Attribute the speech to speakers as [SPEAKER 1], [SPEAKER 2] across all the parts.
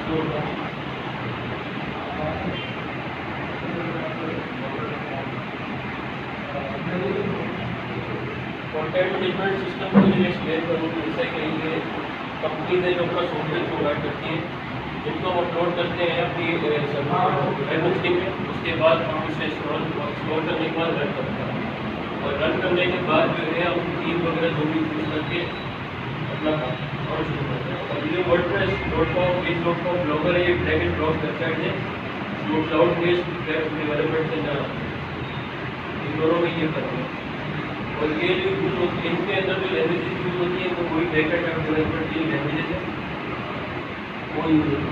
[SPEAKER 1] Content management system को मैं explain करूँगी। जैसे कि ये कंपनी ने जो अपना सॉफ्टवेयर प्रोवाइड करती है, जिनको हम अपलोड करते हैं अपनी वेब होस्टिंग में, उसके बाद हम उसे स्टोर करने के बाद रन करते हैं, और रन करने के बाद जो है हम थीम वगैरह जो भी यूज़ करके अपना काम शुरू करते हैं। और ये WordPress.com ब्लॉगर है, ये ड्रैग एंड ड्रॉप वेबसाइट है जो क्लाउड बेस्ड डेवलपमेंट के अंदर इन दोनों में ये करते हैं। और ये जो यूज होती है, इनके अंदर जो लैंग्वेजेस यूज होती है वो वही बैकएंड डेवलपमेंट की लैंग्वेजेस है, वो यूज होती है।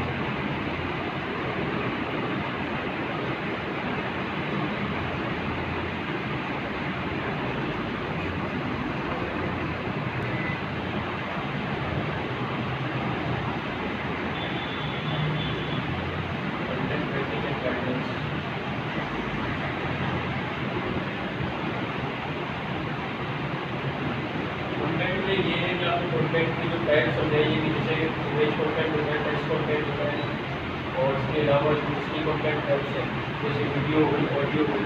[SPEAKER 1] ये है कि आपको कंटेंट की जो टैग समझाइए कि जैसे इमेज कंटेंट होता है, टेक्स्ट कंटेंट होता है, और इसके अलावा दूसरी कंटेंट टाइप्स है जैसे वीडियो हुई, ऑडियो हुई,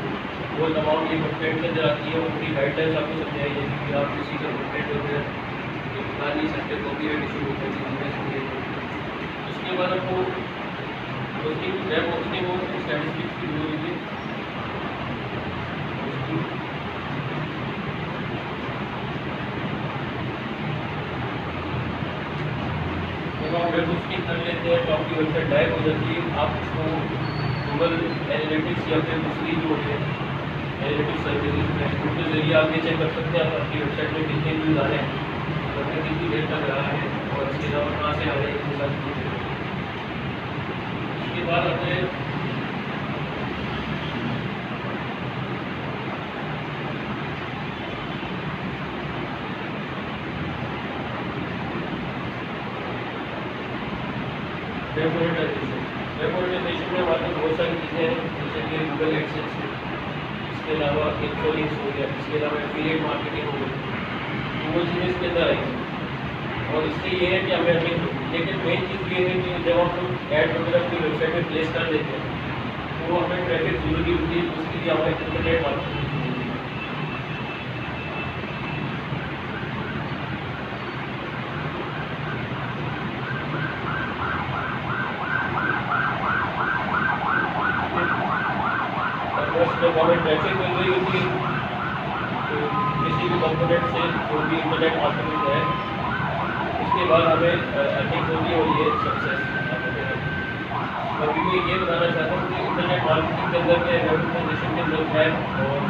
[SPEAKER 1] वो तमाम ये कंटेंट के अंदर आती है। उनकी गाइडलाइंस आपको समझाइए कि आप किसी का कंटेंट वगैरह दिखा नहीं सकते, कॉपीराइट इशू होता है। उसके बाद आपको होस्टिंग, वेब होस्टिंग और स्टैटिस्टिक्स की जरूरत है। जब आप वेब होस्टिंग कर लेते हैं तो आपकी वेबसाइट लाइव हो जाती है। आप उसको गूगल एनालिटिक्स या फिर दूसरी जो है एनालिटिक्स सर्विसेज है उनके जरिए आप ये चेक कर सकते हैं आप आपकी वेबसाइट में कितने व्यूज आ रहे हैं, और कितनी देर तक रहा है, और इसके अलावा कहाँ से आ रहे हैं, इतनी सारी चीज़ें। इसके बाद अपने वेब मोनेटाइजेशन में हमारे पास बहुत सारी चीज़ें हैं, जैसे कि गूगल एडसेंस है, इसके अलावा इन्फ्लुएंस हो गया, इसके अलावा एफिलिएट मार्केटिंग हो गई, तो वो चीज़ें इसके अंदर आएगी। और इससे ये है कि हमें लेकिन मेन चीज़ ये है कि जब हम ऐड वगैरह अपनी वेबसाइट में प्लेस कर देते हैं तो हमें ट्रैफिक जरूरी होती है, उसके लिए हमें इंटरनेट मार्केटिंग जब हमें ट्रैफिक मिल रही होती है तो किसी भी कंपोनेंट से जो भी इंटरनेट मार्केटिंग है, उसके बाद हमें अर्निंग होती है और ये सक्सेस। अभी मैं ये बताना चाहता हूँ कि इंटरनेट मार्केटिंग के अंदर में रेवोल्यूशन के अंदर है और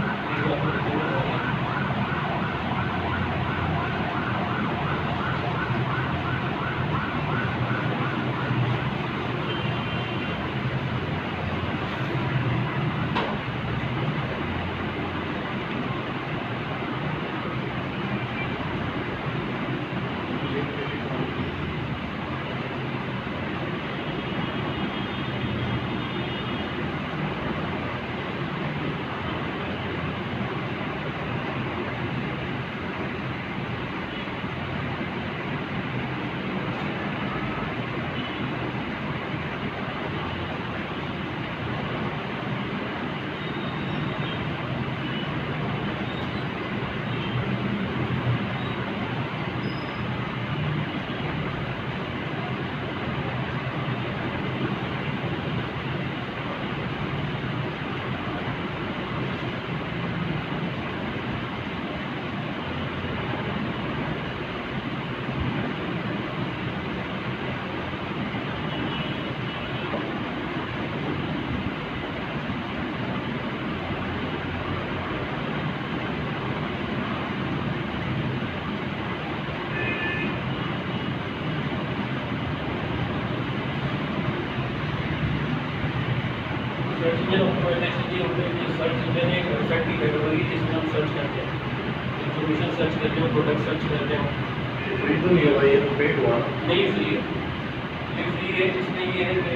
[SPEAKER 1] सर्च इंजन ऑप्टिमाइजेशन की होती है। सर्च इंजन एक वेबसाइट की कैटेगरी जिसमें हम सर्च करते हैं, इंफॉर्मेशन सर्च करते हैं, प्रोडक्ट सर्च करते हैं।
[SPEAKER 2] फ्री तो नहीं है भाई, ये तो पेड हुआ।
[SPEAKER 1] नहीं, फ्री है, ये फ्री है। इसमें ये है कि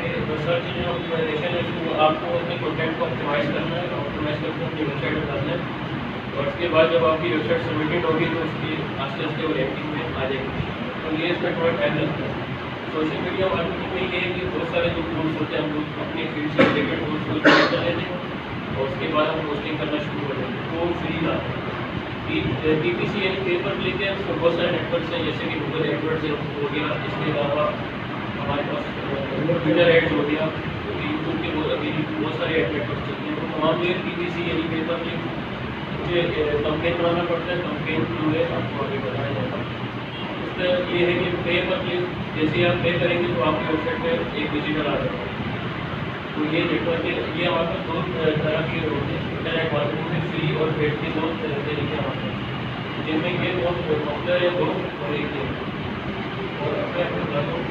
[SPEAKER 1] सर्च इंजन ऑप्टिमाइजेशन है, तो आपको अपने कंटेंट को ऑप्टिमाइज करना है, ऑप्टिमाइज करके अपनी वेबसाइट में डालना है, और उसके बाद जब आपकी वेबसाइट सबमिटेड होगी तो उसकी आस्ते आस्ते वो रैंकिंग में आ जाएगी। तो ये इसमें थोड़ा टाइम लगता है। सोशल मीडिया मार्केटिंग में ये है कि बहुत सारे जो टूल्स होते हैं हम लोग अपने फील्ड से रिलेटेड टूल्स को यूज कर लेते हैं और उसके बाद हम पोस्टिंग करना शुरू कर देते हैं, तो फ्री का PPC यानी पेपर लेते हैं। उसमें बहुत सारे नेटवर्क्स हैं जैसे कि गूगल एडवर्ड्स हो गया, इसके अलावा हमारे पास ट्विटर एड्स हो गया, यूट्यूब के अभी बहुत सारे एड नेटवर्क चलते हैं। तो तमाम जो है PPC यानी पेपर लिंक मुझे कंपेन बनाना पड़ता है, कंपेन जो है आपको आगे बताया जाएगा। उसका ये है कि पे पर क्लिक, जैसे आप पे करेंगे तो आपकी वेबसाइट में एक विजिटर आ जाएगा। तो ये नेटवर्क है, ये हमारे पास दो तरह के होते हैं इंटरनेट मार्केटिंग में, फ्री और पेड के दो तरीके हमारे पास, जिनमें ये बहुत पॉपुलर है दो और एक है। और मैं आपको बताता हूँ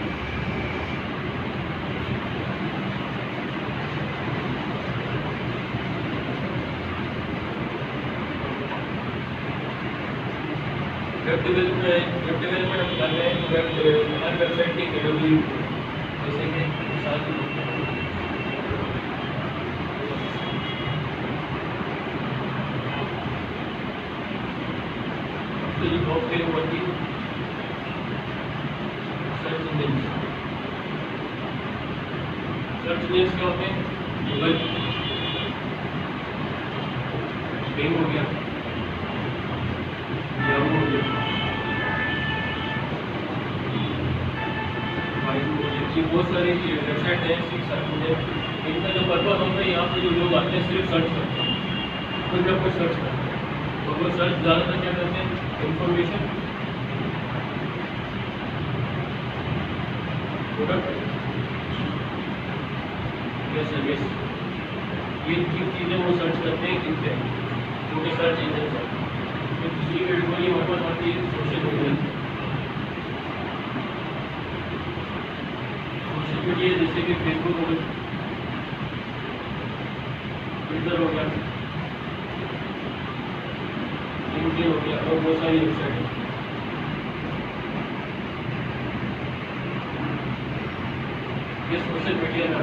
[SPEAKER 1] वेब डेवलपमेंट हम कर रहे हैं। तो हर वेबसाइट की कैटेगरी जैसे कि साथ तो ये बहुत के ऊपर की सर्च इंजन क्या होते हैं? गूगल, बिंग हो गया, याहू हो गया, ये बहुत सारी वेबसाइट है सर्च इंजन। इनका जो पर्पज होता है, यहाँ पे जो लोग आते हैं सिर्फ सर्च करते हैं, कुछ ना कुछ सर्च करते हैं। तो वो सर्च ज़्यादातर क्या करते हैं? इंफॉर्मेशन, प्रोडक्ट या सर्विस, ये तीन चीज़ें वो सर्च करते हैं किन पे, जो कि सर्च इंजन है। तो दूसरी कैटेगरी हमारे पास आती है सोशल मीडिया। सोशल मीडिया जैसे कि फेसबुक हो गया, ट्विटर हो गया, लिंक्डइन हो गया और बहुत सारी वेबसाइट है। ये सोशल मीडिया का